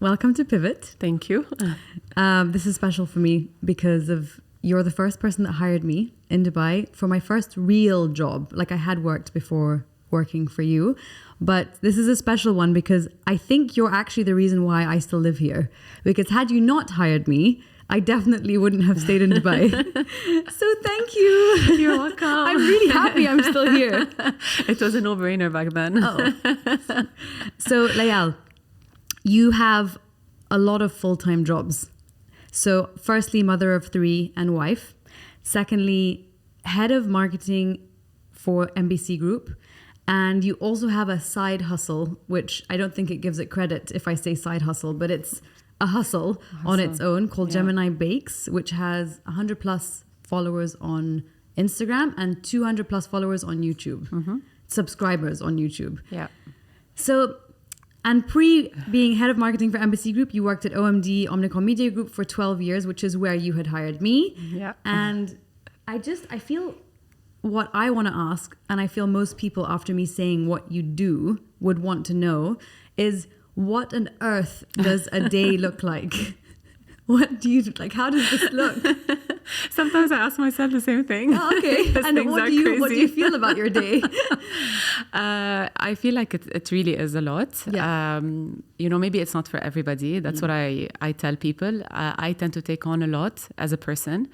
Welcome to Pivot. Thank you. This is special for me because you're the first person that hired me in Dubai for my first real job. Like I had worked before working for you, but this is a special one because I think you're actually the reason why I still live here. Because had you not hired me, I definitely wouldn't have stayed in Dubai. So thank you. You're welcome. I'm really happy I'm still here. It was a no-brainer back then. Oh. So Layal, you have a lot of full-time jobs. So firstly, mother of 3 and wife. Secondly, head of marketing for MBC Group. And you also have a side hustle, which I don't think it gives it credit if I say side hustle, but it's a hustle on its own called Gemini Bakes, which has 100 plus followers on Instagram and 200 plus followers on YouTube, subscribers on YouTube. Yeah. So, and being head of marketing for Embassy Group, you worked at OMD, Omnicom Media Group for 12 years, which is where you had hired me. Yeah. And I feel what I want to ask, and I feel most people after me saying what you do would want to know, is what on earth does a day look like? What do you like? How does this look? Sometimes I ask myself the same thing. Oh, okay. And what do you feel about your day? I feel like it really is a lot. Yeah. Maybe it's not for everybody. That's what I tell people. I tend to take on a lot as a person.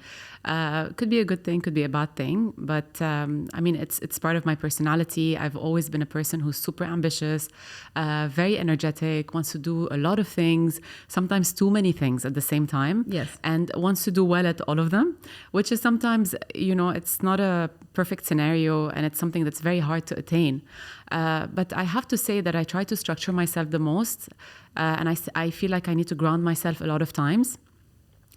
Could be a good thing, could be a bad thing. But it's part of my personality. I've always been a person who's super ambitious, very energetic, wants to do a lot of things, sometimes too many things at the same time. Yes. And wants to do well at all of them, which is sometimes, it's not a perfect scenario and it's something that's very hard to attain. But I have to say that I try to structure myself the most. And I feel like I need to ground myself a lot of times.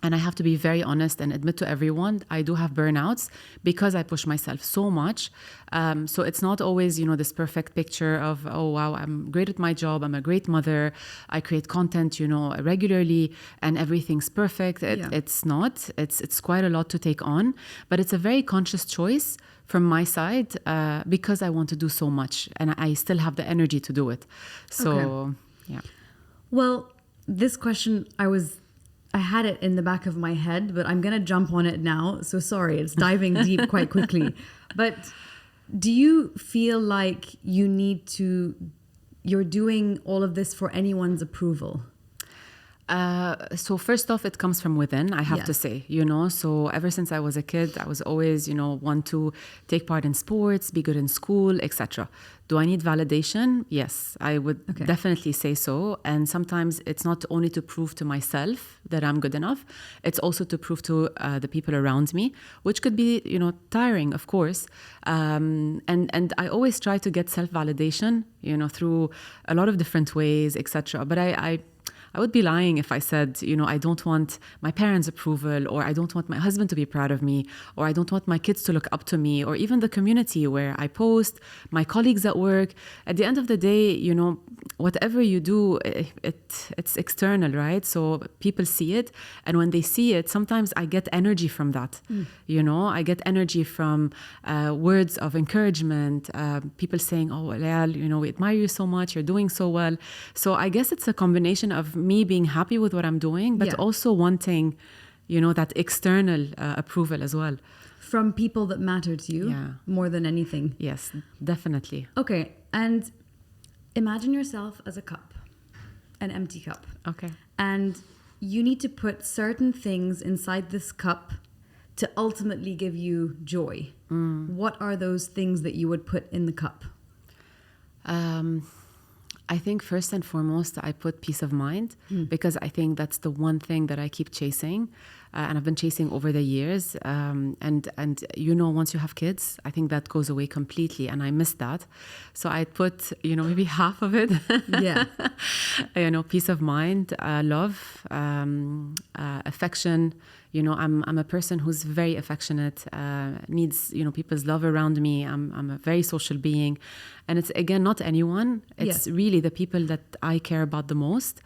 And I have to be very honest and admit to everyone, I do have burnouts because I push myself so much. So it's not always, this perfect picture of, oh, wow, I'm great at my job. I'm a great mother. I create content, regularly and everything's perfect. It's not. It's quite a lot to take on. But it's a very conscious choice from my side because I want to do so much. And I still have the energy to do it. So, yeah. Well, this question, I had it in the back of my head, but I'm going to jump on it now. So sorry, it's diving deep quite quickly. But do you feel like you're doing all of this for anyone's approval? So first off, it comes from within, I have to say, so ever since I was a kid, I was always, want to take part in sports, be good in school, etc. Do I need validation? Yes, I would definitely say so. And sometimes it's not only to prove to myself that I'm good enough, it's also to prove to the people around me, which could be, tiring, of course. And I always try to get self-validation, through a lot of different ways, etc. But I would be lying if I said, I don't want my parents' approval, or I don't want my husband to be proud of me, or I don't want my kids to look up to me, or even the community where I post, my colleagues at work. At the end of the day, whatever you do, it's external, right? So people see it. And when they see it, sometimes I get energy from that. I get energy from words of encouragement, people saying, oh, Layal, we admire you so much, you're doing so well. So I guess it's a combination of me being happy with what I'm doing, but also wanting, that external approval as well. From people that matter to you more than anything. Yes, definitely. Okay. And imagine yourself as a cup, an empty cup. Okay. And you need to put certain things inside this cup to ultimately give you joy. What are those things that you would put in the cup? I think first and foremost, I put peace of mind because I think that's the one thing that I keep chasing. And I've been chasing over the years. And once you have kids, I think that goes away completely. And I miss that. So I put, maybe half of it. Yeah. Peace of mind, love, affection. I'm a person who's very affectionate, needs, people's love around me. I'm a very social being. And it's, again, not anyone. It's really the people that I care about the most.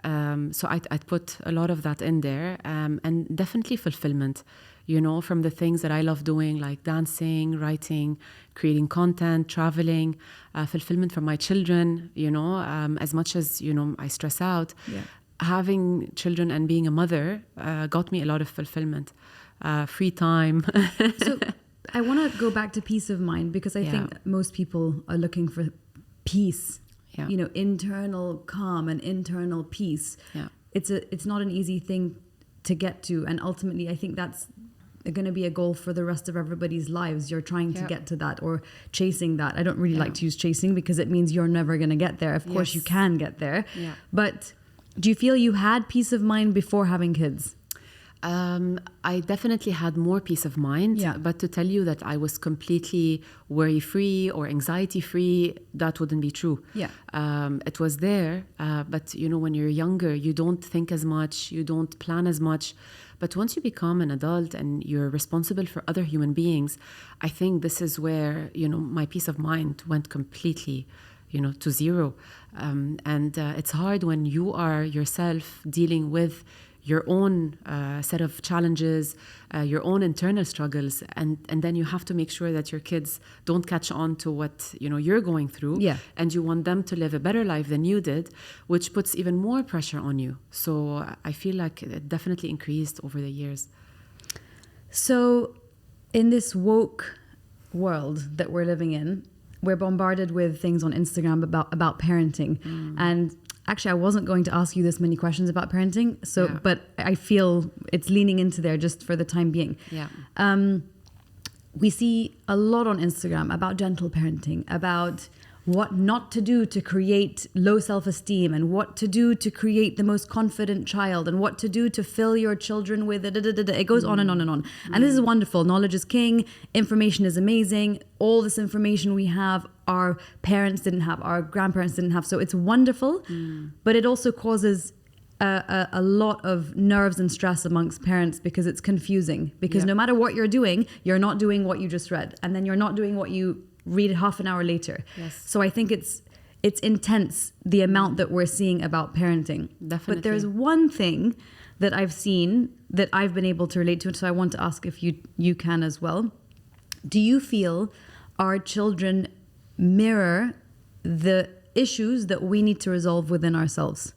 So I'd put a lot of that in there. And definitely fulfillment. you know, from the things that I love doing, like dancing, writing, creating content, traveling, fulfillment from my children, you know, as much as, you know, I stress out, having children and being a mother got me a lot of fulfillment, free time. So I want to go back to peace of mind, because I think most people are looking for peace, you know, internal calm and internal peace. It's not an easy thing to get to, and ultimately I think that's going to be a goal for the rest of everybody's lives. You're trying to get to that, or chasing that. I don't really like to use chasing, because it means you're never going to get there. Of course you can get there, but do you feel you had peace of mind before having kids? I definitely had more peace of mind, but to tell you that I was completely worry-free or anxiety-free, that wouldn't be true. It was there, but you know, when you're younger, you don't think as much, you don't plan as much. But once you become an adult and you're responsible for other human beings, I think this is where, you know, my peace of mind went completely, you know, to zero. And it's hard when you are yourself dealing with your own set of challenges, your own internal struggles, and then you have to make sure that your kids don't catch on to what, you know, you're going through, and you want them to live a better life than you did, which puts even more pressure on you. So I feel like it definitely increased over the years. So in this woke world that we're living in, we're bombarded with things on Instagram about parenting, and actually, I wasn't going to ask you this many questions about parenting, but I feel it's leaning into there just for the time being. We see a lot on Instagram about gentle parenting, about what not to do to create low self-esteem, and what to do to create the most confident child, and what to do to fill your children with it goes on and on and on. And this is wonderful. Knowledge is king. Information is amazing. All this information we have, our parents didn't have, our grandparents didn't have. So it's wonderful, but it also causes a lot of nerves and stress amongst parents, because it's confusing. Because no matter what you're not doing what you just read, and then you're not doing what you read half an hour later. So I think it's intense, the amount that we're seeing about parenting. But there's one thing that I've seen that I've been able to relate to, so I want to ask if you can as well. Do you feel our children mirror the issues that we need to resolve within ourselves?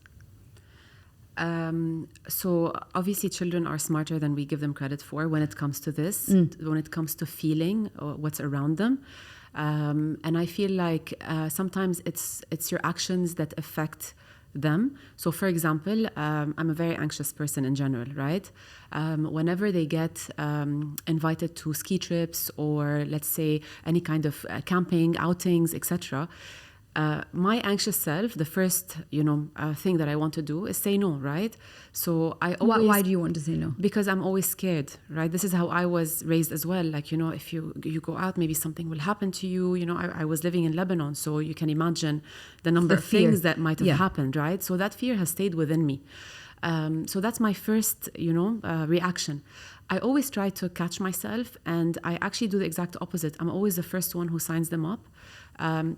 So obviously children are smarter than we give them credit for when it comes to this, when it comes to feeling what's around them. And I feel like sometimes it's your actions that affect them. So for example, I'm a very anxious person in general, right? Whenever they get invited to ski trips, or let's say any kind of camping, outings, etc., my anxious self, the first, thing that I want to do is say no, right? So I always... Why do you want to say no? Because I'm always scared, right? This is how I was raised as well. Like, if you go out, maybe something will happen to you. I was living in Lebanon, so you can imagine the number of things that might have happened, right? So that fear has stayed within me. So that's my first, reaction. I always try to catch myself, and I actually do the exact opposite. I'm always the first one who signs them up.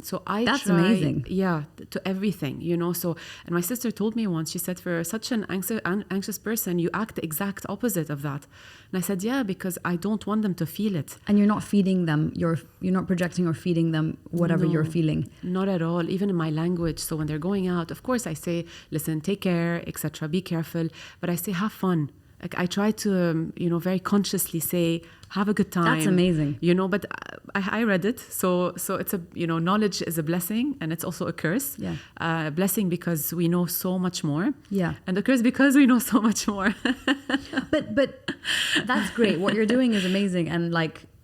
So That's try, amazing. Yeah, to everything, So, and my sister told me once, she said, for such an anxious person, you act the exact opposite of that. And I said, yeah, because I don't want them to feel it. And you're not feeding them, you're not projecting or feeding them whatever you're feeling. Not at all, even in my language. So when they're going out, of course I say, listen, take care, etc., be careful. But I say, have fun. Like, I try to, very consciously say, have a good time. That's amazing. But I read it. So it's a, knowledge is a blessing, and it's also a curse. Yeah. A blessing because we know so much more. Yeah. And a curse because we know so much more. But that's great. What you're doing is amazing and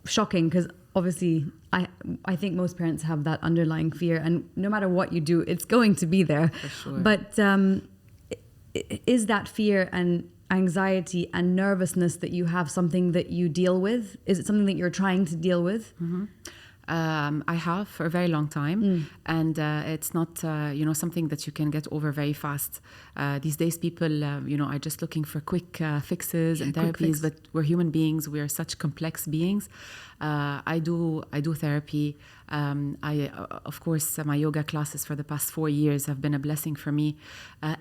shocking, because obviously I think most parents have that underlying fear, and no matter what you do, it's going to be there. For sure. But is that fear and anxiety and nervousness that you have something that you deal with? Is it something that you're trying to deal with? Mm-hmm. I have for a very long time, and it's not something that you can get over very fast. These days, people are just looking for quick fixes and therapies, but we're human beings. We are such complex beings. I do therapy. Of course, my yoga classes for the past 4 years have been a blessing for me.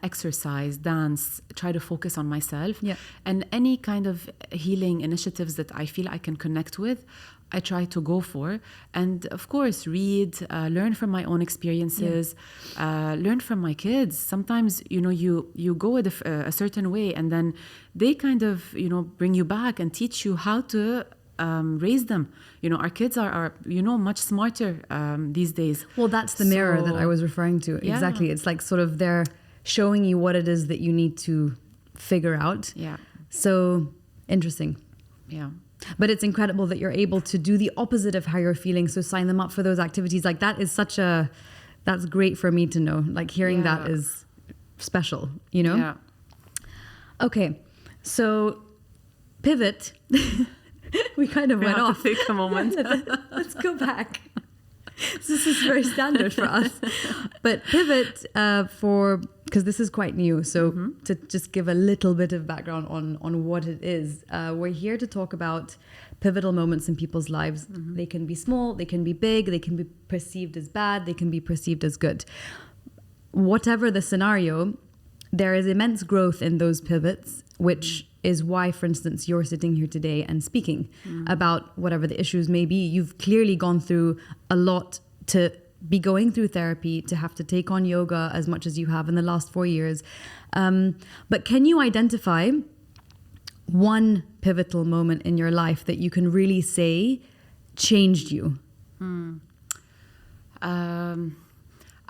Exercise, dance, try to focus on myself, and any kind of healing initiatives that I feel I can connect with, I try to go for. And of course, read, learn from my own experiences, learn from my kids. Sometimes, you go with a certain way, and then they kind of, bring you back and teach you how to raise them. Our kids are much smarter these days. Well, that's the mirror that I was referring to. Yeah. Exactly. It's like sort of they're showing you what it is that you need to figure out. Yeah. So interesting. Yeah. But it's incredible that you're able to do the opposite of how you're feeling. So sign them up for those activities. Like that is that's great for me to know. Like hearing that is special, Yeah. Okay. So pivot. We kind of went off. Take a moment. Let's go back. This is very standard for us. But pivot because this is quite new. So to just give a little bit of background on what it is, we're here to talk about pivotal moments in people's lives. They can be small, they can be big, they can be perceived as bad, they can be perceived as good. Whatever the scenario, there is immense growth in those pivots, which is why, for instance, you're sitting here today and speaking about whatever the issues may be. You've clearly gone through a lot to be going through therapy, to have to take on yoga as much as you have in the last 4 years. But can you identify one pivotal moment in your life that you can really say changed you?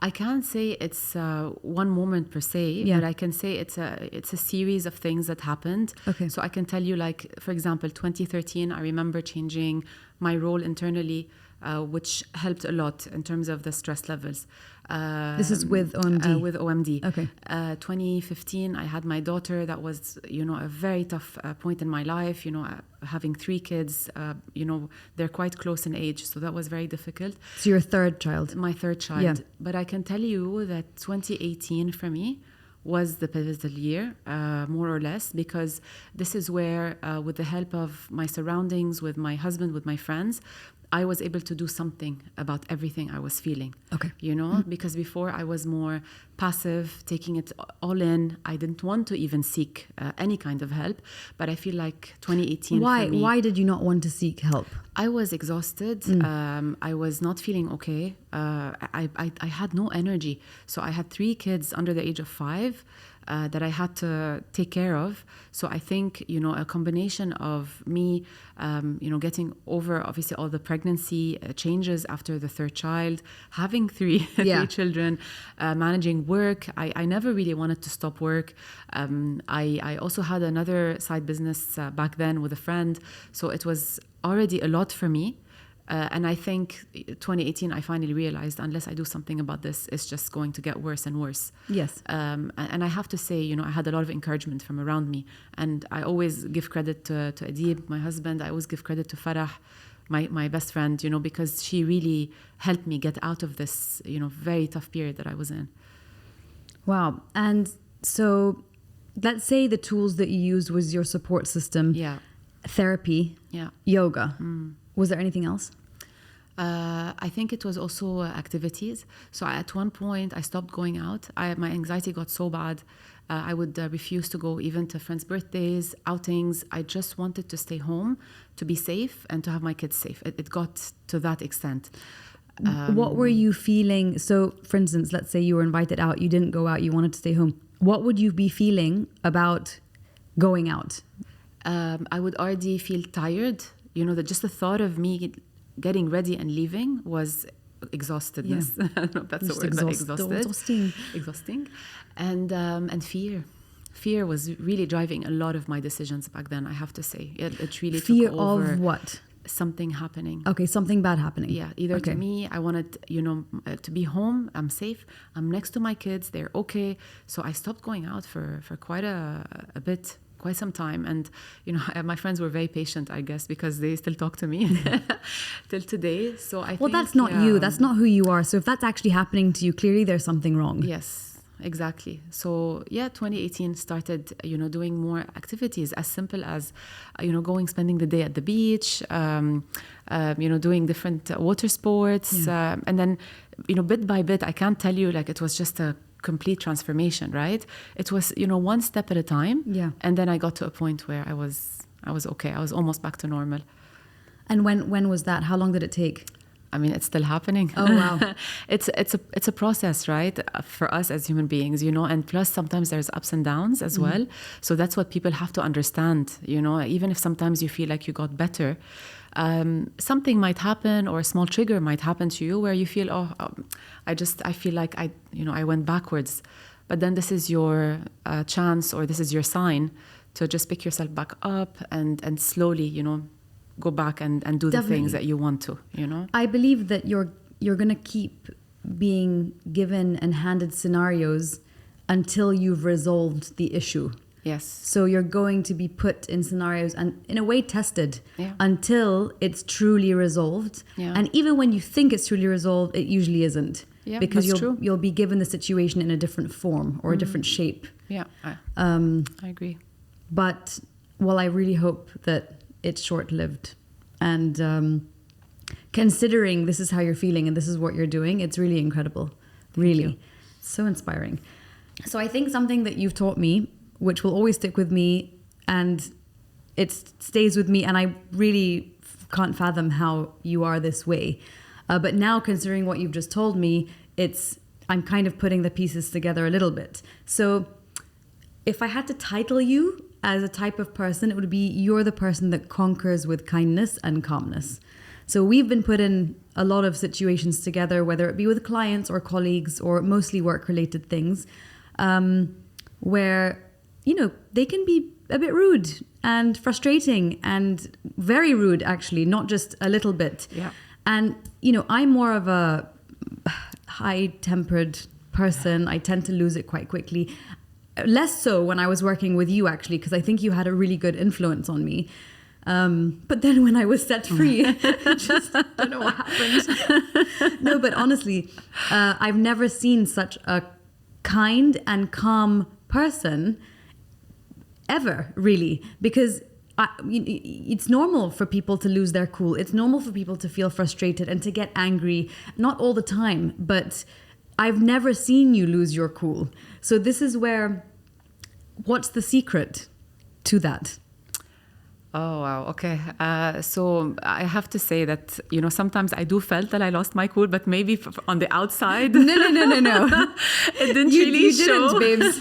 I can't say it's one moment per se, but I can say it's a series of things that happened. Okay. So I can tell you, like, for example, 2013, I remember changing my role internally, which helped a lot in terms of the stress levels. This is with OMD? With OMD. Okay. 2015, I had my daughter. That was, a very tough point in my life. Having 3 kids, they're quite close in age. So that was very difficult. So your third child? My third child. Yeah. But I can tell you that 2018 for me was the pivotal year, more or less, because this is where, with the help of my surroundings, with my husband, with my friends, I was able to do something about everything I was feeling. Okay. Because before I was more passive, taking it all in. I didn't want to even seek any kind of help, but I feel like 2018 Why? for me, Why did you not want to seek help? I was exhausted. I was not feeling okay. I had no energy. So I had 3 kids under the age of 5 that I had to take care of. So I think, a combination of me, getting over obviously all the pregnancy changes after the third child, having 3 children, managing work. I never really wanted to stop work. I also had another side business back then with a friend. So it was already a lot for me. And I think 2018, I finally realized unless I do something about this, it's just going to get worse and worse. Yes. And I have to say, I had a lot of encouragement from around me. And I always give credit to Adib, my husband. I always give credit to Farah, my best friend, because she really helped me get out of this, very tough period that I was in. Wow. And so let's say the tools that you used was your support system. Yeah. Therapy. Yeah. Yoga. Was there anything else? I think it was also activities. So at one point, I stopped going out. My anxiety got so bad. I would refuse to go even to friends' birthdays, outings. I just wanted to stay home, to be safe, and to have my kids safe. It got to that extent. What were you feeling? So, for instance, let's say you were invited out, you didn't go out, you wanted to stay home. What would you be feeling about going out? I would already feel tired. Just the thought of me getting ready and leaving was exhaustedness. Yeah. I don't know if that's the word, but exhausting. And fear. Fear was really driving a lot of my decisions back then, I have to say. It really fear took over. Fear of what? Something happening. Okay, something bad happening. Yeah, either to me, I wanted, to be home, I'm safe, I'm next to my kids, they're okay. So I stopped going out for quite a bit, quite some time. And, my friends were very patient, I guess, because they still talk to me till today. So I think... Well, that's not you. That's not who you are. So if that's actually happening to you, clearly there's something wrong. Yes, exactly. So 2018 started, doing more activities as simple as, spending the day at the beach, doing different water sports. And then, bit by bit, I can't tell you like it was just a complete transformation, right? It was, one step at a time. Yeah. And then I got to a point where I was okay. I was almost back to normal. And when was that? How long did it take? I mean, it's still happening. Oh, wow. It's a process, right? For us as human beings, and plus sometimes there's ups and downs as well. So that's what people have to understand, even if sometimes you feel like you got better, something might happen or a small trigger might happen to you where you feel, I feel like I went backwards. But then this is your chance, or this is your sign to just pick yourself back up and slowly, go back and do the things that you want to, I believe that you're going to keep being given and handed scenarios until you've resolved the issue. Yes. So you're going to be put in scenarios and in a way tested until it's truly resolved. Yeah. And even when you think it's truly resolved, it usually isn't. Yeah, because you'll be given the situation in a different form or a different shape. Yeah, I agree. But, well, I really hope that it's short-lived. And considering this is how you're feeling and this is what you're doing, it's really incredible. Really. So inspiring. So I think something that you've taught me, which will always stick with me, and it stays with me, and I really can't fathom how you are this way. But now, considering what you've just told me, I'm kind of putting the pieces together a little bit. So if I had to title you as a type of person, it would be you're the person that conquers with kindness and calmness. So we've been put in a lot of situations together, whether it be with clients or colleagues or mostly work-related things, where, they can be a bit rude and frustrating and very rude, actually, not just a little bit. Yeah. And, I'm more of a high-tempered person. I tend to lose it quite quickly. Less so when I was working with you, actually, because I think you had a really good influence on me. But then when I was set free, just don't know what happened. No, but honestly, I've never seen such a kind and calm person ever, really, because it's normal for people to lose their cool. It's normal for people to feel frustrated and to get angry, not all the time, but I've never seen you lose your cool. So this is what's the secret to that? Oh, wow. Okay. So I have to say that, sometimes I do felt that I lost my cool, but maybe on the outside. No. It didn't really show. You didn't, babes.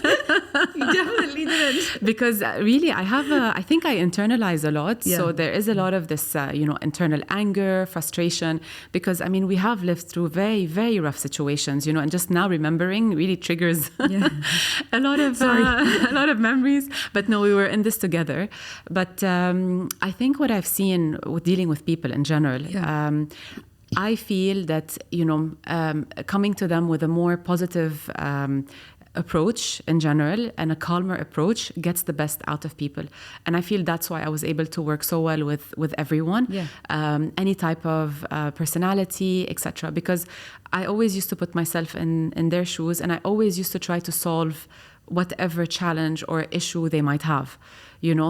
You definitely didn't. Because really, I think I internalize a lot. Yeah. So there is a lot of this, internal anger, frustration, because, we have lived through very, very rough situations, and just now remembering really triggers a lot of memories. But no, we were in this together. But I think what I've seen with dealing with people in general, I feel that, coming to them with a more positive approach in general and a calmer approach gets the best out of people. And I feel that's why I was able to work so well with everyone, any type of personality, etc. Because I always used to put myself in their shoes, and I always used to try to solve whatever challenge or issue they might have.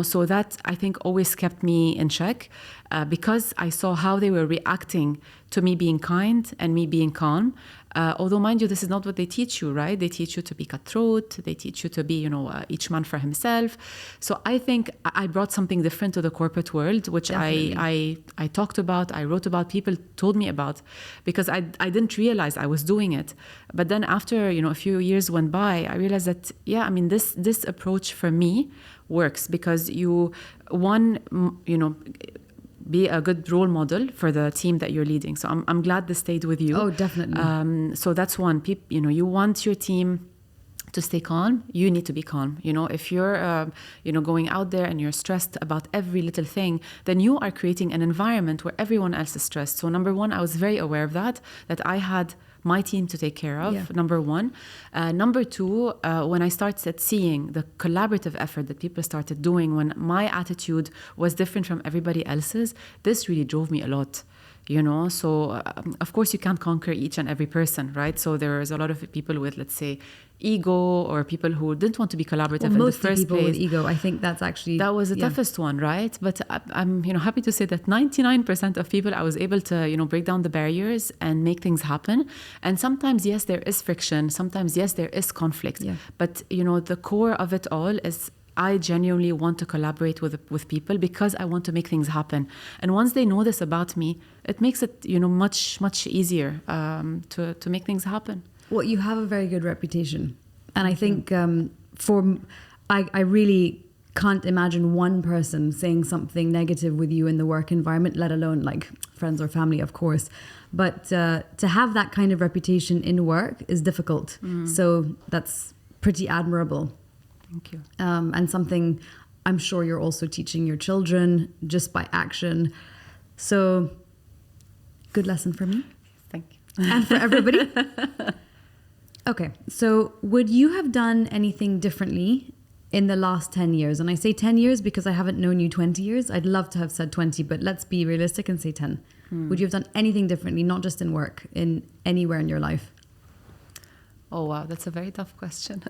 So that I think always kept me in check because I saw how they were reacting to me being kind and me being calm. Although, mind you, this is not what they teach you, right? They teach you to be cutthroat. They teach you to be, each man for himself. So I think I brought something different to the corporate world, which I talked about, I wrote about, people told me about, because I didn't realize I was doing it. But then after, a few years went by, I realized that, this approach for me works because be a good role model for the team that you're leading. So I'm glad this stayed with you. Oh, definitely. So that's one. You want your team to stay calm, you need to be calm. If you're, going out there and you're stressed about every little thing, then you are creating an environment where everyone else is stressed. So number one, I was very aware of that I had my team to take care of, number one. Number two, when I started seeing the collaborative effort that people started doing, when my attitude was different from everybody else's, this really drove me a lot. So of course you can't conquer each and every person, right? So there's a lot of people with, let's say, ego, or people who didn't want to be collaborative in the first people place. With ego, I think that was the toughest one, right? But I'm happy to say that 99% of people I was able to break down the barriers and make things happen. And sometimes yes, there is friction. Sometimes yes, there is conflict. But the core of it all is I genuinely want to collaborate with people because I want to make things happen. And once they know this about me, it makes it much easier to make things happen. Well, you have a very good reputation, and I think I really can't imagine one person saying something negative with you in the work environment, let alone like friends or family, of course. But to have that kind of reputation in work is difficult. So that's pretty admirable. Thank you. And something I'm sure you're also teaching your children just by action. So good lesson for me. Thank you. And for everybody. Okay, so would you have done anything differently in the last 10 years? And I say 10 years because I haven't known you 20 years. I'd love to have said 20, but let's be realistic and say 10. Would you have done anything differently, not just in work, in anywhere in your life? Oh, wow, that's a very tough question.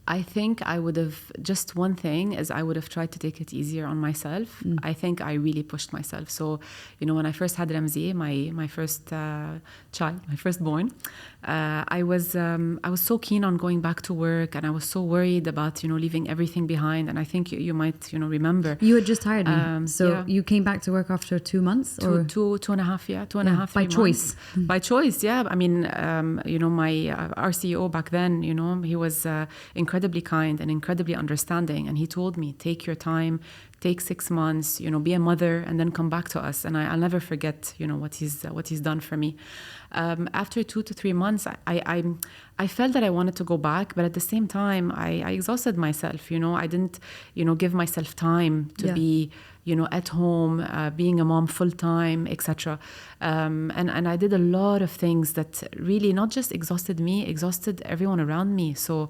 I think I would have, just one thing is I would have tried to take it easier on myself. I think I really pushed myself. So, when I first had Ramzi, my first child, my firstborn, I was so keen on going back to work, and I was so worried about, leaving everything behind. And I think you might, remember. You had just hired me. You came back to work after 2 months? Two and a half, 2.5 by choice. By choice, yeah. I mean, my our CEO back then, he was incredibly kind and incredibly understanding, and he told me, take your time, take 6 months, be a mother, and then come back to us. And I'll never forget, what he's done for me. After 2 to 3 months, I felt that I wanted to go back, but at the same time, I exhausted myself. I didn't, give myself time to be, at home, being a mom full time, etc. And I did a lot of things that really not just exhausted me, exhausted everyone around me. So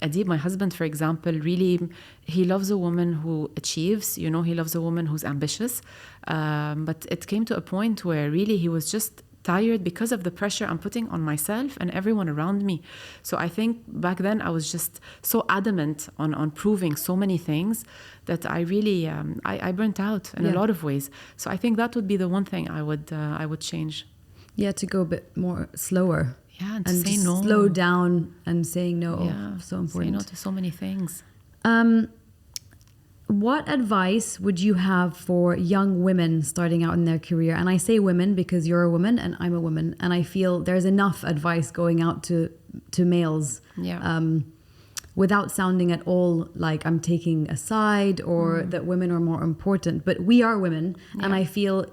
Adib, my husband, for example, really, he loves a woman who achieves, he loves a woman who's ambitious. But it came to a point where really he was just tired because of the pressure I'm putting on myself and everyone around me. So I think back then I was just so adamant on proving so many things that I really, I burnt out in a lot of ways. So I think that would be the one thing I would change. Yeah, to go a bit more slower. Yeah, and to say no. Slow down and saying no. Yeah, so important. Say no to so many things. What advice would you have for young women starting out in their career? And I say women because you're a woman and I'm a woman, and I feel there's enough advice going out to males. Yeah. Without sounding at all like I'm taking a side or that women are more important, but we are women, and I feel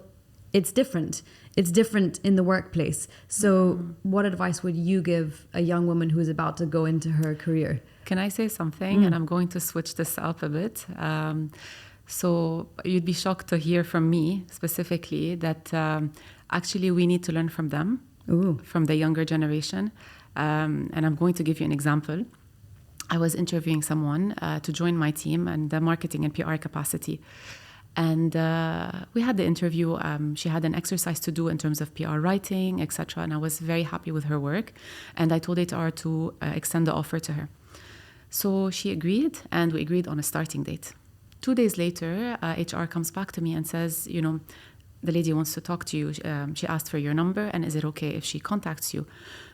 it's different. It's different in the workplace. So what advice would you give a young woman who's about to go into her career? Can I say something? And I'm going to switch this up a bit. So you'd be shocked to hear from me specifically that actually we need to learn from them, from the younger generation. And I'm going to give you an example. I was interviewing someone to join my team in the marketing and PR capacity. And we had the interview. She had an exercise to do in terms of PR writing, etc. And I was very happy with her work. And I told HR to extend the offer to her. So she agreed, and we agreed on a starting date. 2 days later, HR comes back to me and says, the lady wants to talk to you. She asked for your number, and is it okay if she contacts you?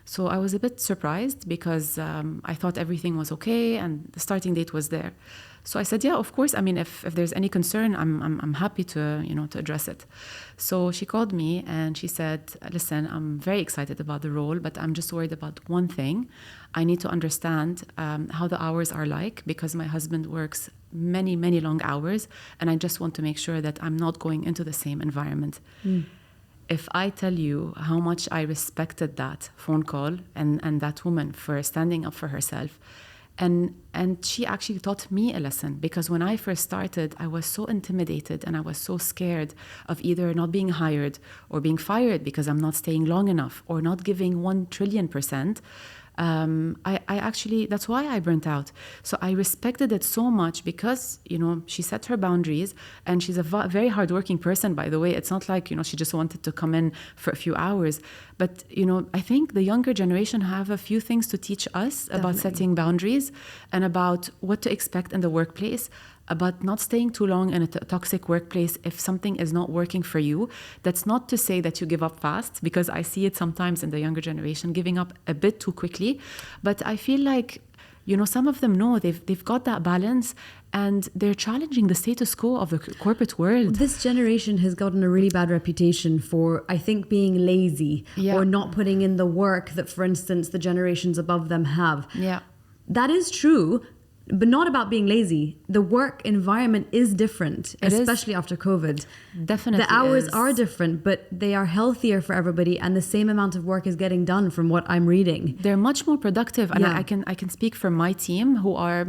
So I was a bit surprised because I thought everything was okay and the starting date was there. So I said, yeah, of course. I mean, if there's any concern, I'm happy to to address it. So she called me and she said, listen, I'm very excited about the role, but I'm just worried about one thing. I need to understand how the hours are like, because my husband works many, many long hours, and I just want to make sure that I'm not going into the same environment. if I tell you how much I respected that phone call and that woman for standing up for herself, and she actually taught me a lesson, because when I first started, I was so intimidated and I was so scared of either not being hired or being fired because I'm not staying long enough or not giving 1,000,000,000%. I actually, that's why I burnt out. So I respected it so much because, you know, she set her boundaries, and she's a very hardworking person, by the way. It's not like, you know, she just wanted to come in for a few hours. But, you know, I think the younger generation have a few things to teach us about setting boundaries and about what to expect in the workplace, about not staying too long in a toxic workplace if something is not working for you. That's not to say that you give up fast, because I see it sometimes in the younger generation giving up a bit too quickly. But I feel like, you know, some of them know they've got that balance, and they're challenging the status quo of the corporate world. This generation has gotten a really bad reputation for, I think, being lazy or not putting in the work that, for instance, the generations above them have. Yeah. That is true, but not about being lazy. The work environment is different, especially after COVID. Definitely. The hours are different, but they are healthier for everybody, and the same amount of work is getting done from what I'm reading. They're much more productive. And I can speak for my team, who are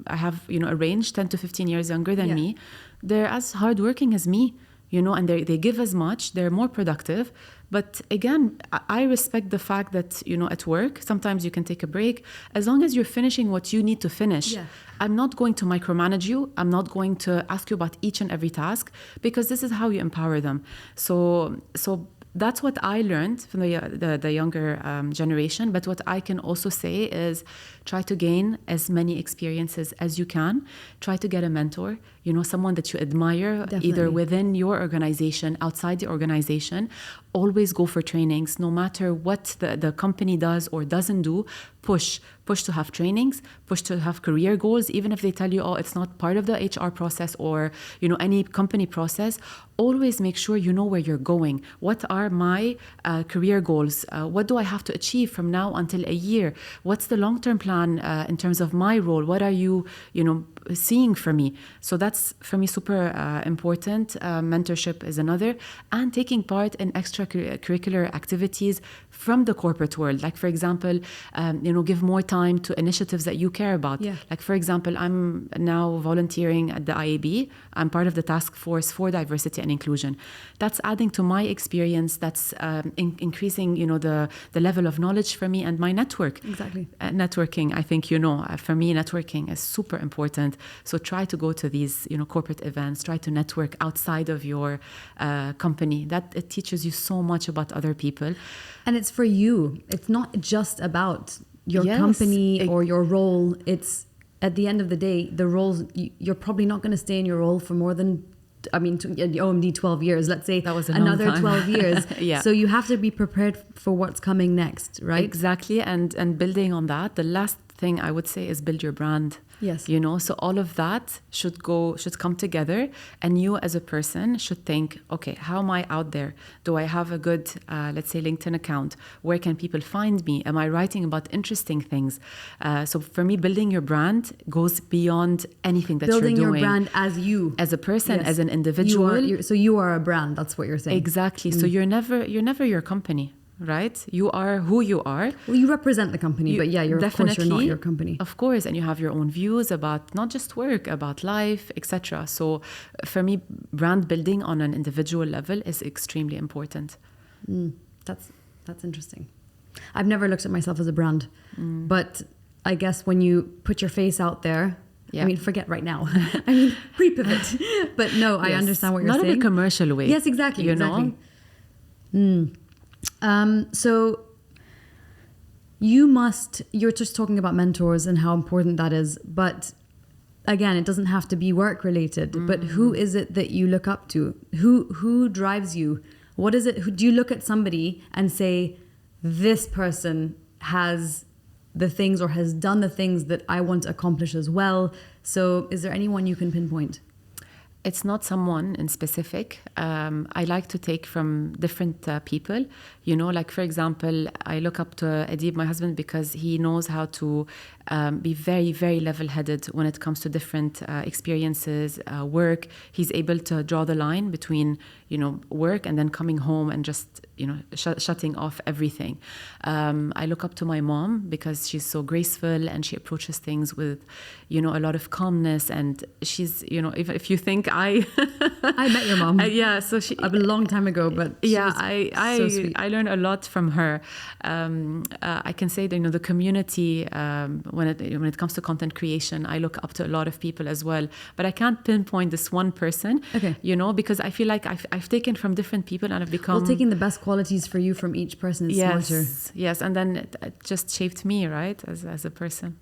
I have, you know, a range 10 to 15 years younger than me. They're as hardworking as me, you know, and they give as much. They're more productive. But again, I respect the fact that, you know, at work, sometimes you can take a break. As long as you're finishing what you need to finish, I'm not going to micromanage you. I'm not going to ask you about each and every task, because this is how you empower them. So that's what I learned from the younger generation. But what I can also say is try to gain as many experiences as you can. Try to get a mentor, you know, someone that you admire, either within your organization, outside the organization. Always go for trainings, no matter what the company does or doesn't do. Push to have trainings, push to have career goals, even if they tell you, oh, it's not part of the HR process or, you know, any company process. Always make sure you know where you're going. What are my career goals? What do I have to achieve from now until a year? What's the long-term plan in terms of my role? What are you know, seeing for me? So that's, for me, super important. Mentorship is another. And taking part in extracurricular activities from the corporate world. Like, for example, you know, give more time to initiatives that you care about. Like, for example, I'm now volunteering at the IAB. I'm part of the task force for diversity and inclusion. That's adding to my experience. That's increasing, you know, the level of knowledge for me and my network. Exactly. Networking, I think, you know, for me, networking is super important. So try to go to these, you know, corporate events. Try to network outside of your company. That it teaches you so much about other people. And it's for you. It's not just about your company or your role. It's, at the end of the day, the roles, you're probably not going to stay in your role for more than, I mean, OMD 12 years, let's say that was another 12 years. Yeah. So you have to be prepared for what's coming next, right? Exactly. And building on that, the last thing I would say is build your brand. Yes. You know, so all of that should come together, and you as a person should think, okay, how am I out there? Do I have a good, let's say, LinkedIn account? Where can people find me? Am I writing about interesting things? So for me, building your brand goes beyond anything that building you're doing. Building your brand as you. As a person, as an individual. So you are a brand, that's what you're saying. Exactly. So you're never your company. Right? You are who you are. Well, you represent the company, but of course you're not your company. Of course, and you have your own views about not just work, about life, etc. So for me, brand building on an individual level is extremely important. That's interesting. I've never looked at myself as a brand, but I guess when you put your face out there, I mean, forget right now. I mean, pre-pivot. But no, I understand what you're saying. Not in a commercial way. Yes, exactly. You know? So you're just talking about mentors and how important that is, but again, it doesn't have to be work related, but who is it that you look up to? Who drives you? What is it? Do you look at somebody and say, this person has the things or has done the things that I want to accomplish as well? So is there anyone you can pinpoint? It's not someone in specific. I like to take from different people. You know, like, for example, I look up to Adib, my husband, because he knows how to be very, very level-headed when it comes to different experiences, work. He's able to draw the line between, work and then coming home and just, shutting off everything. I look up to my mom because she's so graceful and she approaches things with, a lot of calmness. And she's, if you think I met your mom. Yeah, so she a long time ago, but yeah, so sweet. I learned a lot from her. I can say that, the community, when it comes to content creation, I look up to a lot of people as well. But I can't pinpoint this one person, okay. Because I feel like I've taken from different people and I've become... Well, taking the best qualities for you from each person is smarter. Yes, and then it just shaped me, right, as a person.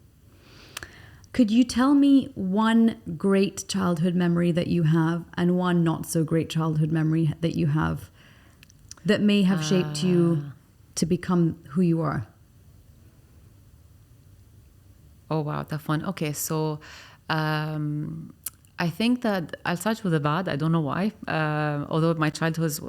Could you tell me one great childhood memory that you have and one not so great childhood memory that you have that may have shaped you to become who you are? Oh, wow, tough one. Okay, so I think that I'll start with the bad. I don't know why. Although my childhood,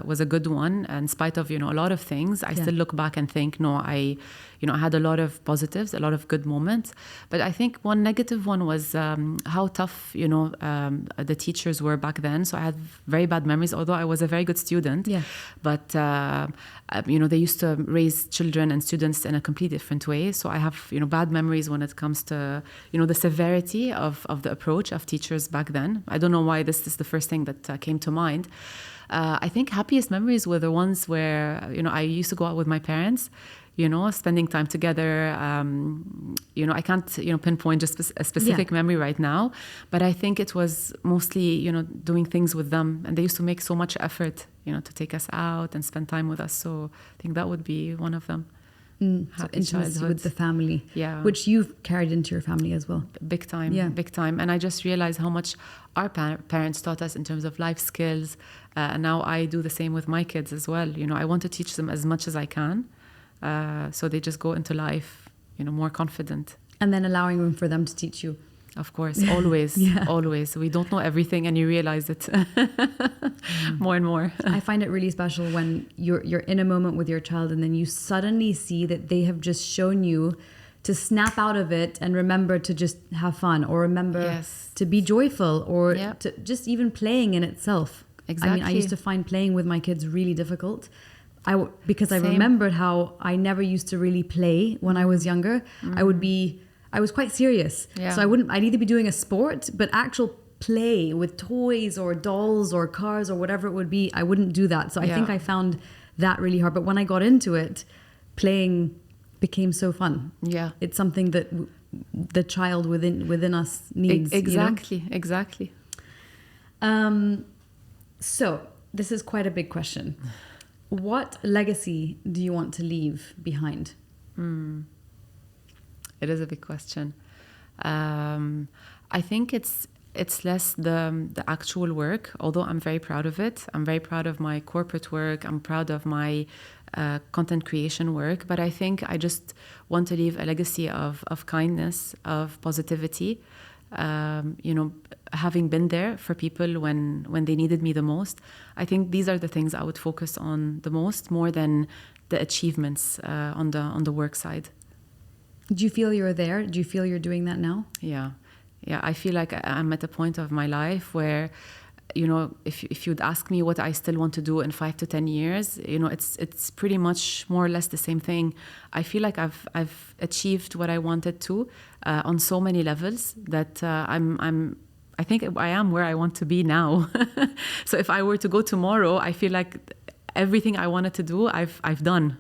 was a good one. In spite of, a lot of things, I still look back and think, no, I had a lot of positives, a lot of good moments. But I think one negative one was how tough, the teachers were back then. So I had very bad memories, although I was a very good student. Yeah. But, they used to raise children and students in a completely different way. So I have, bad memories when it comes to, the severity of the approach of teachers back then. I don't know why this is the first thing that came to mind. I think happiest memories were the ones where, I used to go out with my parents, spending time together. I can't, pinpoint just a specific memory right now, but I think it was mostly, doing things with them. And they used to make so much effort, to take us out and spend time with us. So I think that would be one of them. So intimacy with the family, which you've carried into your family as well. Big time, big time. And I just realized how much our parents taught us in terms of life skills. And now I do the same with my kids as well. I want to teach them as much as I can. So they just go into life, more confident. And then allowing room for them to teach you. Of course, always, always. We don't know everything and you realize it more and more. I find it really special when you're in a moment with your child and then you suddenly see that they have just shown you to snap out of it and remember to just have fun or remember to be joyful or to just even playing in itself. Exactly. I used to find playing with my kids really difficult. Because I remembered how I never used to really play when I was younger. I was quite serious. So I'd either be doing a sport, but actual play with toys or dolls or cars or whatever it would be, I wouldn't do that. So I think I found that really hard. But when I got into it, playing became so fun. Yeah. It's something that the child within us needs. Exactly. So this is quite a big question. What legacy do you want to leave behind? It is a big question. I think it's less the actual work, although I'm very proud of it. I'm very proud of my corporate work. I'm proud of my content creation work. But I think I just want to leave a legacy of kindness, of positivity. Having been there for people when they needed me the most. I think these are the things I would focus on the most, more than the achievements on the work side. Do you feel you're there? Do you feel you're doing that now? Yeah. I feel like I'm at a point of my life where, if you'd ask me what I still want to do in 5 to 10 years, it's pretty much more or less the same thing. I feel like I've achieved what I wanted to on so many levels that I think I am where I want to be now. So if I were to go tomorrow, I feel like everything I wanted to do, I've done,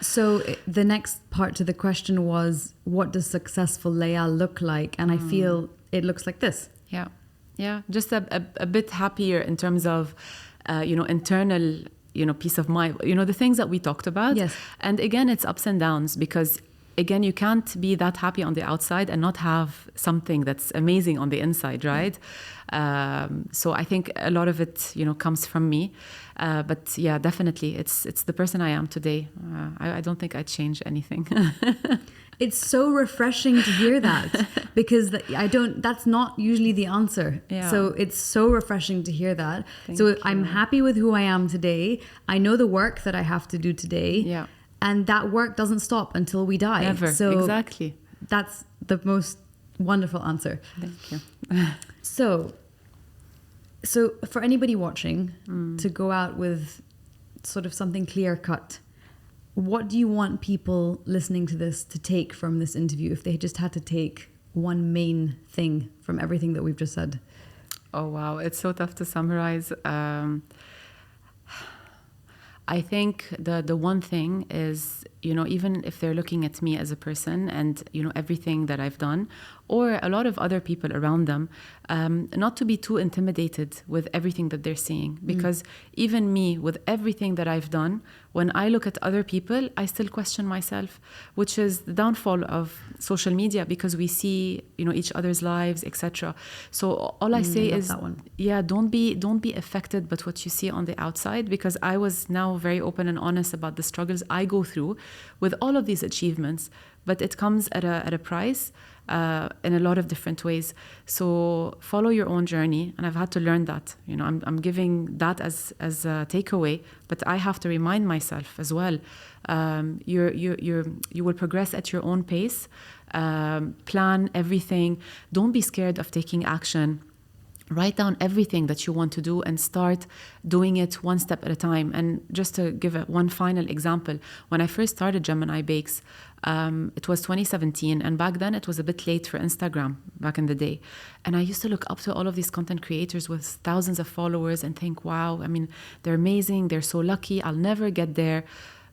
So the next part to the question was, what does successful Layal look like? And I feel it looks like this. Yeah. Just a bit happier in terms of, internal, peace of mind, the things that we talked about. Yes. And again, it's ups and downs because, again, you can't be that happy on the outside and not have something that's amazing on the inside, right? So I think a lot of it, comes from me. But yeah, definitely, it's the person I am today. I don't think I'd change anything. It's so refreshing to hear that because that's not usually the answer. Yeah. So it's so refreshing to hear that. Thank you. I'm happy with who I am today. I know the work that I have to do today. Yeah. And that work doesn't stop until we die. Never. So exactly. That's the most wonderful answer. Thank you. So So for anybody watching, to go out with sort of something clear cut, what do you want people listening to this to take from this interview if they just had to take one main thing from everything that we've just said? Oh, wow. It's so tough to summarize. I think the one thing is, even if they're looking at me as a person and, everything that I've done, or a lot of other people around them, not to be too intimidated with everything that they're seeing. Because even me, with everything that I've done, when I look at other people, I still question myself, which is the downfall of social media, because we see, each other's lives, etc. So all I say is, don't be affected by what you see on the outside, because I was now very open and honest about the struggles I go through with all of these achievements, but it comes at a price. In a lot of different ways. So follow your own journey, and I've had to learn that. I'm giving that as a takeaway, but I have to remind myself as well. You will progress at your own pace. Plan everything. Don't be scared of taking action. Write down everything that you want to do and start doing it one step at a time. And just to give one final example, when I first started Gemini Bakes, it was 2017, and back then it was a bit late for Instagram back in the day. And I used to look up to all of these content creators with thousands of followers and think, wow, they're amazing, they're so lucky, I'll never get there.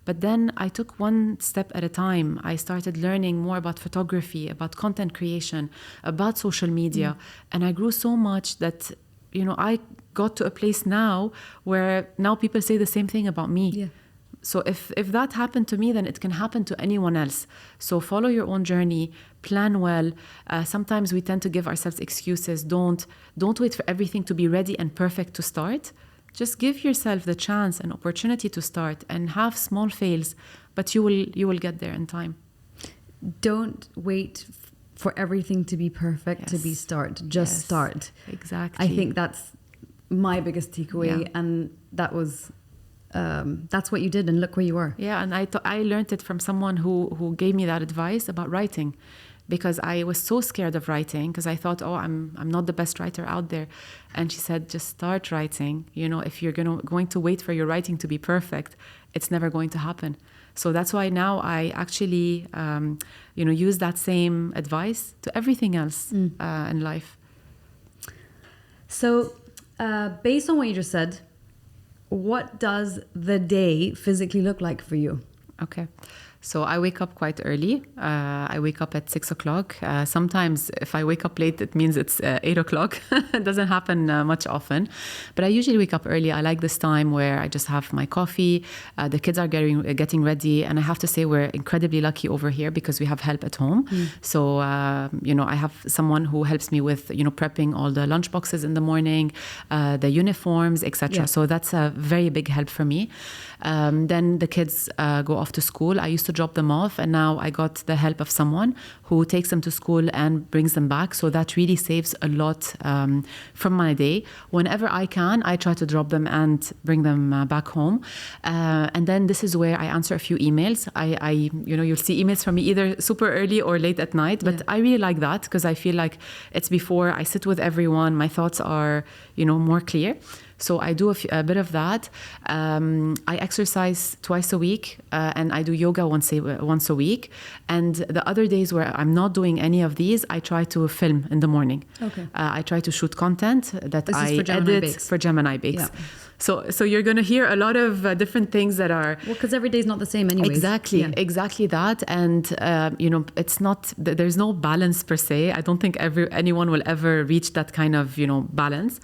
But then I took one step at a time. I started learning more about photography, about content creation, about social media. And I grew so much that, I got to a place now where now people say the same thing about me. Yeah. So if that happened to me, then it can happen to anyone else. So follow your own journey, plan well. Sometimes we tend to give ourselves excuses. Don't wait for everything to be ready and perfect to start. Just give yourself the chance and opportunity to start, and have small fails, but you will get there in time. Don't wait for everything to be perfect to be start. Just start. Exactly. I think that's my biggest takeaway, and that was that's what you did, and look where you are. Yeah, and I learned it from someone who gave me that advice about writing. Because I was so scared of writing, because I thought, I'm not the best writer out there. And she said, just start writing. If you're going to wait for your writing to be perfect, it's never going to happen. So that's why now I actually, use that same advice to everything else in life. So based on what you just said, what does the day physically look like for you? Okay. So I wake up quite early. I wake up at 6 o'clock. Sometimes if I wake up late, it means it's 8 o'clock. It doesn't happen much often. But I usually wake up early. I like this time where I just have my coffee. The kids are getting ready. And I have to say we're incredibly lucky over here because we have help at home. So, I have someone who helps me with, prepping all the lunch boxes in the morning, the uniforms, etc. Yeah. So that's a very big help for me. Then the kids go off to school. I used to drop them off, and now I got the help of someone who takes them to school and brings them back. So that really saves a lot from my day. Whenever I can, I try to drop them and bring them back home. And then this is where I answer a few emails. You'll see emails from me either super early or late at night, but I really like that because I feel like it's before I sit with everyone. My thoughts are, more clear. So I do a bit of that. I exercise twice a week, and I do yoga once a week. And the other days where I'm not doing any of these, I try to film in the morning. Okay. I try to shoot content that I edit for Gemini Bakes. Yeah. So you're going to hear a lot of different things that are... Well, because every day is not the same anyways. Exactly that. And, it's not... There's no balance per se. I don't think anyone will ever reach that kind of, balance.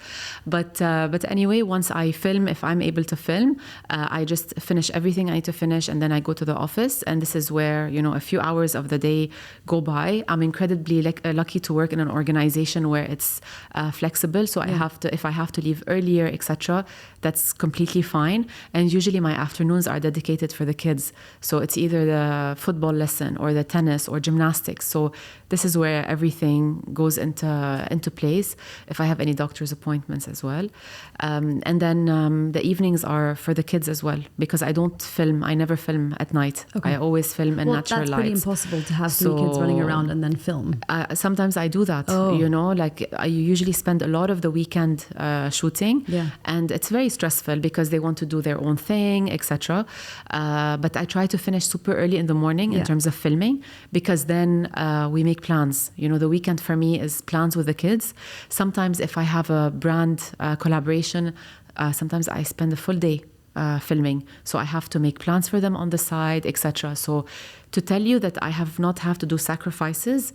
But anyway, once I film, if I'm able to film, I just finish everything I need to finish, and then I go to the office. And this is where, a few hours of the day go by. I'm incredibly lucky to work in an organization where it's flexible. So if I have to leave earlier, etc., that's completely fine. And usually my afternoons are dedicated for the kids. So it's either the football lesson or the tennis or gymnastics. So this is where everything goes into place. If I have any doctor's appointments as well, and then the evenings are for the kids as well, because I don't film. I never film at night. I always film in natural lights. That's pretty impossible to have 3 kids running around and then film. Sometimes I do that. Like I usually spend a lot of the weekend shooting, and it's very stressful because they want to do their own thing, etc. But I try to finish super early in the morning in terms of filming, because then we make plans. The weekend for me is plans with the kids. Sometimes if I have a brand collaboration, sometimes I spend a full day filming, so I have to make plans for them on the side, etc. So to tell you that I have not have to do sacrifices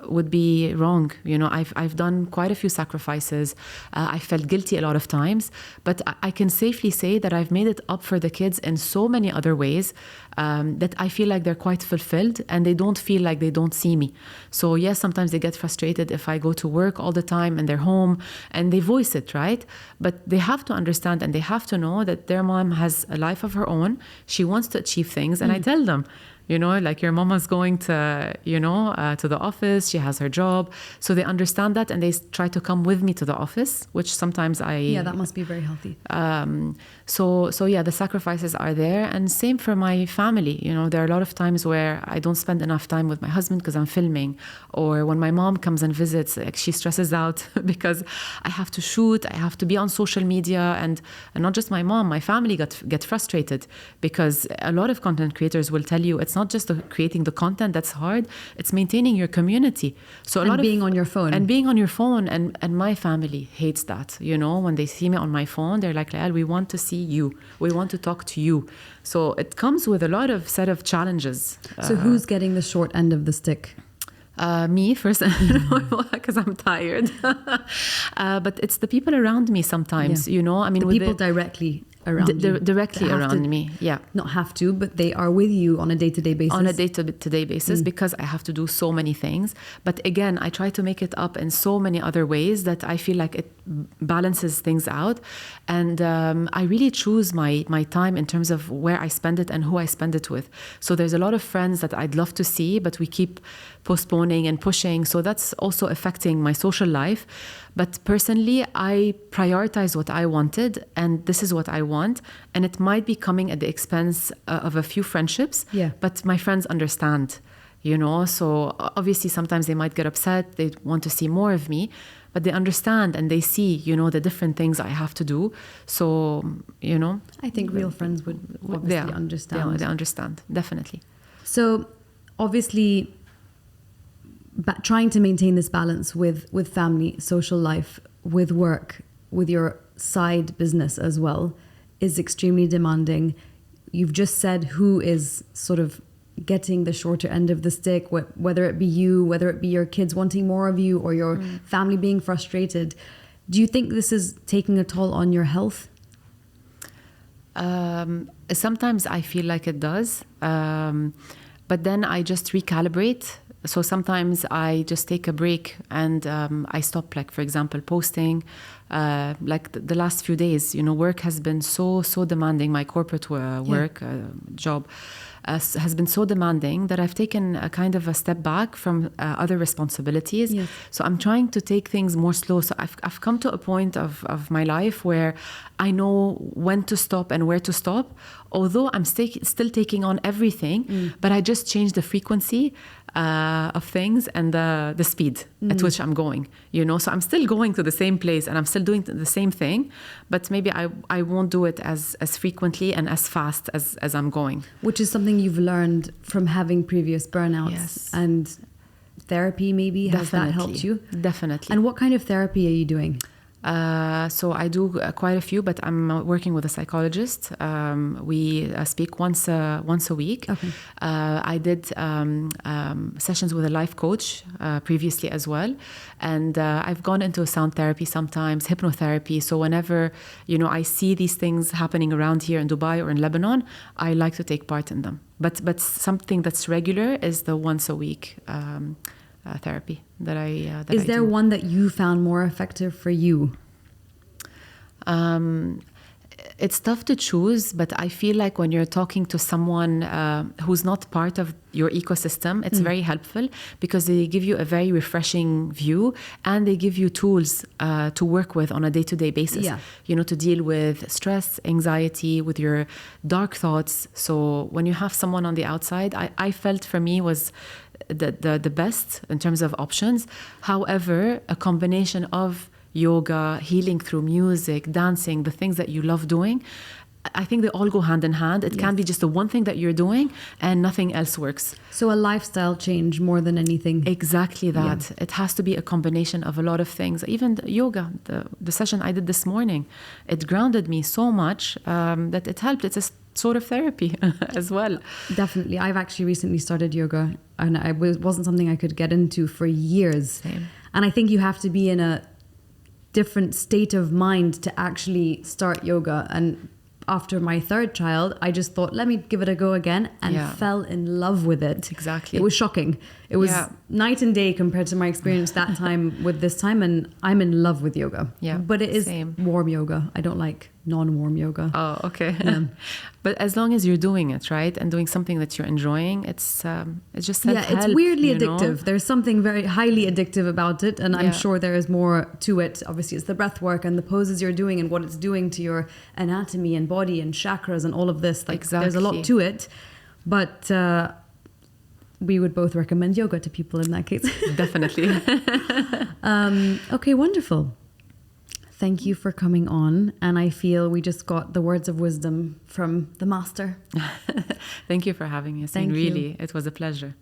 would be wrong. I've done quite a few sacrifices. I felt guilty a lot of times, but I can safely say that I've made it up for the kids in so many other ways, that I feel like they're quite fulfilled and they don't feel like they don't see me. So yes, sometimes they get frustrated if I go to work all the time and they're home, and they voice it, right? But they have to understand and they have to know that their mom has a life of her own. She wants to achieve things, and I tell them, like your mama's going to, to the office, she has her job. So they understand that, and they try to come with me to the office, which sometimes that must be very healthy. So the sacrifices are there. And same for my family. There are a lot of times where I don't spend enough time with my husband because I'm filming. Or when my mom comes and visits, she stresses out because I have to shoot, I have to be on social media. And not just my mom, my family get frustrated, because a lot of content creators will tell you it's not just creating the content that's hard, it's maintaining your community. So being on your phone. And being on your phone. And my family hates that. When they see me on my phone, they're like, Layal, we want to see you. We want to talk to you. So it comes with a lot of set of challenges. So who's getting the short end of the stick? Me first, because I'm tired. But it's the people around me sometimes, I mean, the people directly around you. Directly around me, Not have to, but they are with you on a day-to-day basis. On a day-to-day basis, because I have to do so many things. But again, I try to make it up in so many other ways that I feel like it balances things out. And I really choose my time in terms of where I spend it and who I spend it with. So there's a lot of friends that I'd love to see, but we keep postponing and pushing. So that's also affecting my social life. But personally, I prioritize what I wanted, and this is what I want. And it might be coming at the expense of a few friendships, but my friends understand, So obviously, sometimes they might get upset. They want to see more of me, but they understand and they see, the different things I have to do. So, I think real friends would obviously understand. They understand, definitely. So, obviously, trying to maintain this balance with family, social life, with work, with your side business as well, is extremely demanding. You've just said who is sort of getting the shorter end of the stick, whether it be you, whether it be your kids wanting more of you, or your family being frustrated. Do you think this is taking a toll on your health? Sometimes I feel like it does, but then I just recalibrate. So sometimes I just take a break and I stop, like, for example, posting. Like the last few days, work has been so demanding. My corporate work job has been so demanding that I've taken a kind of a step back from other responsibilities. Yes. So I'm trying to take things more slow. So I've come to a point of my life where I know when to stop and where to stop, although I'm still taking on everything, but I just change the frequency of things and the speed at which I'm going, So I'm still going to the same place and I'm still doing the same thing, but maybe I won't do it as frequently and as fast as I'm going. Which is something you've learned from having previous burnouts. Yes. And therapy maybe, has that helped you? Definitely. And what kind of therapy are you doing? So I do quite a few, but I'm working with a psychologist. We speak once a week. Okay. I did sessions with a life coach previously as well, and I've gone into sound therapy sometimes, hypnotherapy. So whenever I see these things happening around here in Dubai or in Lebanon, I like to take part in them. But something that's regular is the once a week therapy that I Is there one that you found more effective for you? It's tough to choose, but I feel like when you're talking to someone who's not part of your ecosystem, it's very helpful because they give you a very refreshing view and they give you tools to work with on a day-to-day basis, you know, to deal with stress, anxiety, with your dark thoughts. So when you have someone on the outside, I felt for me was the best in terms of options. However, a combination of yoga, healing through music, dancing, the things that you love doing, I think they all go hand in hand. It can't be just the one thing that you're doing and nothing else works. So a lifestyle change more than anything. Exactly that. It has to be a combination of a lot of things. Even the yoga, the session I did this morning, it grounded me so much that it helped. It's a sort of therapy as well. Definitely. I've actually recently started yoga and it wasn't something I could get into for years. Same. And I think you have to be in a different state of mind to actually start yoga. And after my third child, I just thought, let me give it a go again, and fell in love with it. Exactly. It was shocking. It was night and day compared to my experience that time with this time, and I'm in love with yoga. Yeah, but it is warm yoga. I don't like non-warm yoga. Oh, okay. Yeah. But as long as you're doing it, right, and doing something that you're enjoying, it's just self-help. Yeah, it's weirdly addictive. Know? There's something very highly addictive about it, and I'm sure there is more to it. Obviously, it's the breath work and the poses you're doing and what it's doing to your anatomy and body and chakras and all of this. Like, there's a lot to it, but we would both recommend yoga to people in that case. Definitely. Okay, wonderful. Thank you for coming on. And I feel we just got the words of wisdom from the master. Thank you for having me. Really, it was a pleasure.